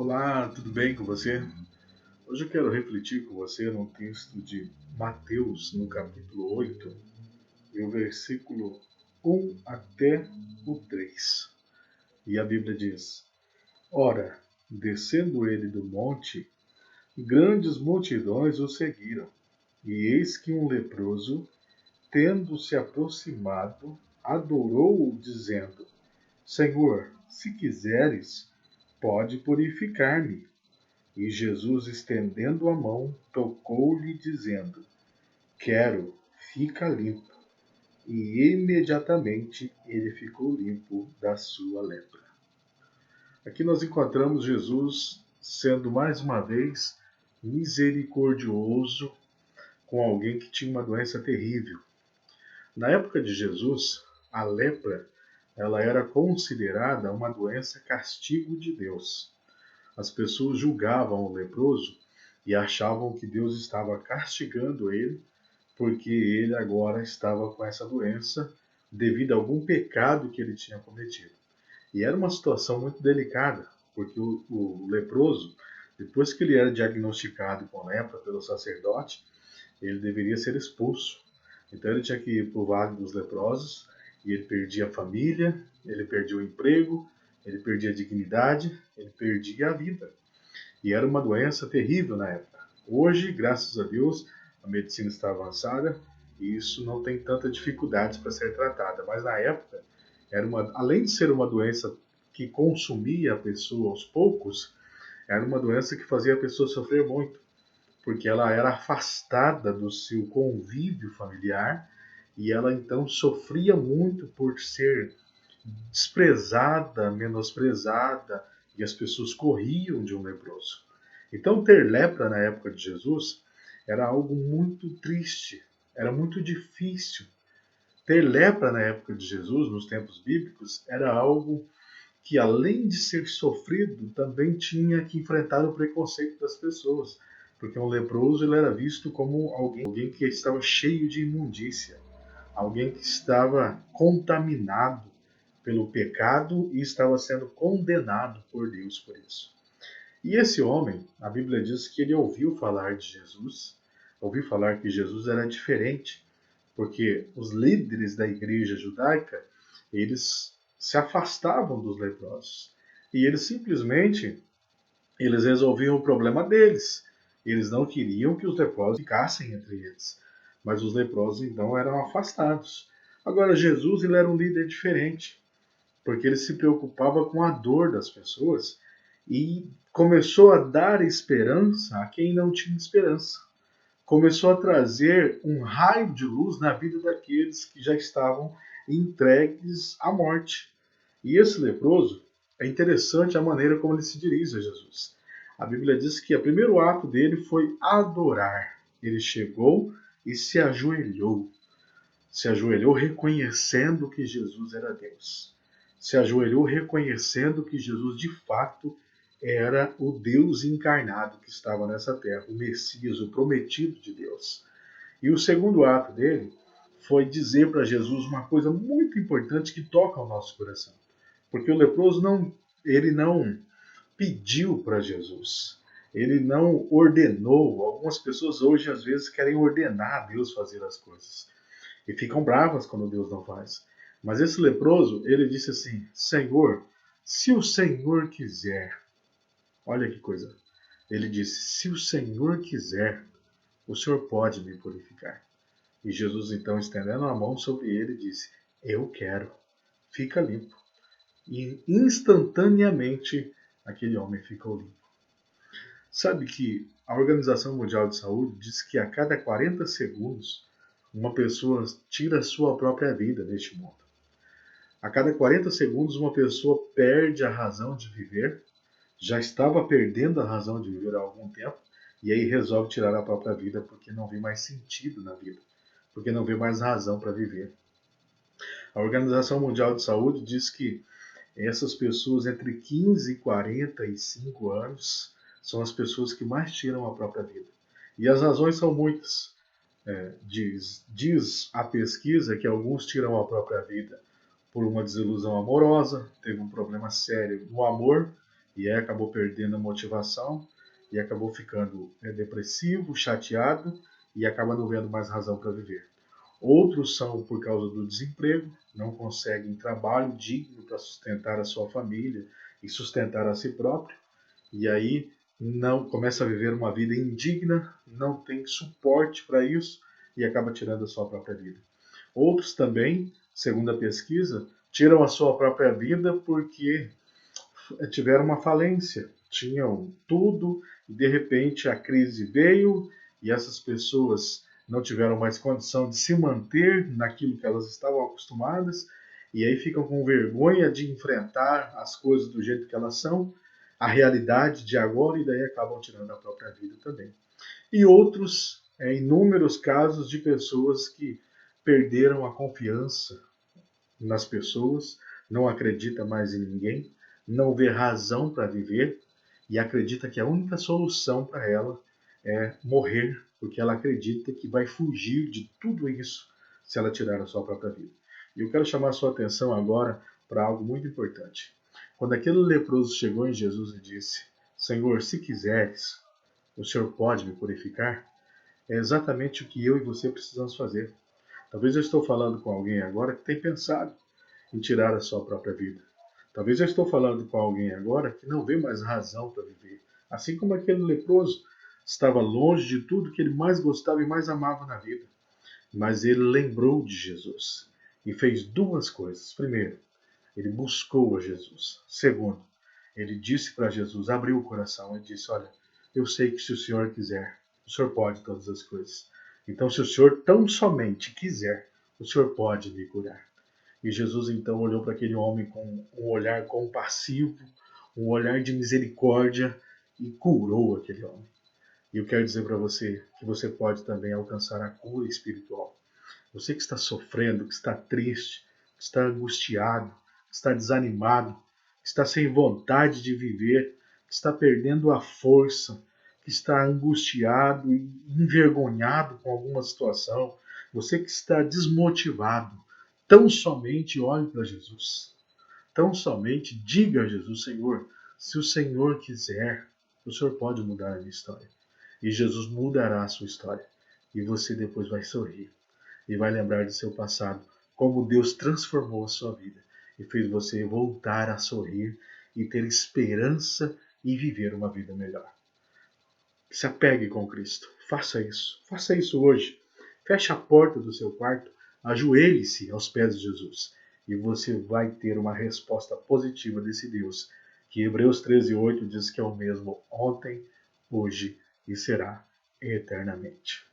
Olá, tudo bem com você? Hoje eu quero refletir com você no texto de Mateus, no capítulo 8, e o versículo 1 até o 3. E a Bíblia diz: Ora, descendo ele do monte, grandes multidões o seguiram. E eis que um leproso, tendo se aproximado, adorou-o, dizendo: Senhor, se quiseres, pode purificar-me. E Jesus, estendendo a mão, tocou-lhe, dizendo: Quero, fica limpo. E imediatamente ele ficou limpo da sua lepra. Aqui nós encontramos Jesus sendo mais uma vez misericordioso com alguém que tinha uma doença terrível. Na época de Jesus, a lepra ela era considerada uma doença castigo de Deus. As pessoas julgavam o leproso e achavam que Deus estava castigando ele porque ele agora estava com essa doença devido a algum pecado que ele tinha cometido. E era uma situação muito delicada, porque o leproso, depois que ele era diagnosticado com lepra pelo sacerdote, ele deveria ser expulso. Então ele tinha que ir para o Vale dos Leprosos e ele perdia a família, ele perdia o emprego, ele perdia a dignidade, ele perdia a vida. E era uma doença terrível na época. Hoje, graças a Deus, a medicina está avançada e isso não tem tanta dificuldade para ser tratada. Mas na época, além de ser uma doença que consumia a pessoa aos poucos, era uma doença que fazia a pessoa sofrer muito, porque ela era afastada do seu convívio familiar e ela então sofria muito por ser desprezada, menosprezada, e as pessoas corriam de um leproso. Então, ter lepra na época de Jesus era algo muito triste, era muito difícil. Ter lepra na época de Jesus, nos tempos bíblicos, era algo que, além de ser sofrido, também tinha que enfrentar o preconceito das pessoas, porque um leproso ele era visto como alguém que estava cheio de imundícia, alguém que estava contaminado pelo pecado e estava sendo condenado por Deus por isso. E esse homem, a Bíblia diz que ele ouviu falar de Jesus, ouviu falar que Jesus era diferente, porque os líderes da igreja judaica, eles se afastavam dos leprosos. E eles resolviam o problema deles. Eles não queriam que os leprosos ficassem entre eles. Mas os leprosos então eram afastados. Agora Jesus ele era um líder diferente, porque ele se preocupava com a dor das pessoas e começou a dar esperança a quem não tinha esperança. Começou a trazer um raio de luz na vida daqueles que já estavam entregues à morte. E esse leproso, é interessante a maneira como ele se dirige a Jesus. A Bíblia diz que o primeiro ato dele foi adorar. Ele chegou e se ajoelhou reconhecendo que Jesus era Deus. Se ajoelhou reconhecendo que Jesus de fato era o Deus encarnado que estava nessa terra, o Messias, o prometido de Deus. E o segundo ato dele foi dizer para Jesus uma coisa muito importante que toca ao nosso coração. Porque o leproso ele não pediu para Jesus. Ele não ordenou. Algumas pessoas hoje às vezes querem ordenar a Deus fazer as coisas e ficam bravas quando Deus não faz. Mas esse leproso, ele disse assim: Senhor, se o Senhor quiser, olha que coisa. Ele disse: se o Senhor quiser, o Senhor pode me purificar. E Jesus, então, estendendo a mão sobre ele, disse: eu quero, fica limpo. E instantaneamente aquele homem ficou limpo. Sabe que a Organização Mundial de Saúde diz que a cada 40 segundos uma pessoa tira a sua própria vida neste mundo. A cada 40 segundos uma pessoa perde a razão de viver, já estava perdendo a razão de viver há algum tempo, e aí resolve tirar a própria vida porque não vê mais sentido na vida, porque não vê mais razão para viver. A Organização Mundial de Saúde diz que essas pessoas entre 15 e 45 anos são as pessoas que mais tiram a própria vida. E as razões são muitas. Diz a pesquisa que alguns tiram a própria vida por uma desilusão amorosa, teve um problema sério no amor, e aí acabou perdendo a motivação e acabou ficando depressivo, chateado e acaba não vendo mais razão para viver. Outros são por causa do desemprego, não conseguem trabalho digno para sustentar a sua família e sustentar a si próprio, e aí não começa a viver uma vida indigna, não tem suporte para isso e acaba tirando a sua própria vida. Outros também, segundo a pesquisa, tiram a sua própria vida porque tiveram uma falência, tinham tudo e de repente a crise veio e essas pessoas não tiveram mais condição de se manter naquilo que elas estavam acostumadas e aí ficam com vergonha de enfrentar as coisas do jeito que elas são, a realidade de agora, e daí acabam tirando a própria vida também. E outros, inúmeros casos de pessoas que perderam a confiança nas pessoas, não acredita mais em ninguém, não vê razão para viver e acredita que a única solução para ela é morrer, porque ela acredita que vai fugir de tudo isso se ela tirar a sua própria vida. E eu quero chamar a sua atenção agora para algo muito importante. Quando aquele leproso chegou em Jesus e disse: Senhor, se quiseres, o Senhor pode me purificar? É exatamente o que eu e você precisamos fazer. Talvez eu estou falando com alguém agora que tem pensado em tirar a sua própria vida. Talvez eu estou falando com alguém agora que não vê mais razão para viver. Assim como aquele leproso estava longe de tudo que ele mais gostava e mais amava na vida. Mas ele lembrou de Jesus e fez duas coisas. Primeiro, ele buscou a Jesus. Segundo, ele disse para Jesus, abriu o coração e disse: olha, eu sei que se o Senhor quiser, o Senhor pode todas as coisas. Então, se o Senhor tão somente quiser, o Senhor pode me curar. E Jesus então olhou para aquele homem com um olhar compassivo, um olhar de misericórdia e curou aquele homem. E eu quero dizer para você que você pode também alcançar a cura espiritual. Você que está sofrendo, que está triste, que está angustiado, que está desanimado, que está sem vontade de viver, que está perdendo a força, que está angustiado e envergonhado com alguma situação, você que está desmotivado, tão somente olhe para Jesus. Tão somente diga a Jesus: Senhor, se o Senhor quiser, o Senhor pode mudar a minha história. E Jesus mudará a sua história. E você depois vai sorrir e vai lembrar do seu passado, como Deus transformou a sua vida e fez você voltar a sorrir e ter esperança e viver uma vida melhor. Se apegue com Cristo, faça isso hoje. Feche a porta do seu quarto, ajoelhe-se aos pés de Jesus e você vai ter uma resposta positiva desse Deus, que Hebreus 13:8 diz que é o mesmo ontem, hoje e será eternamente.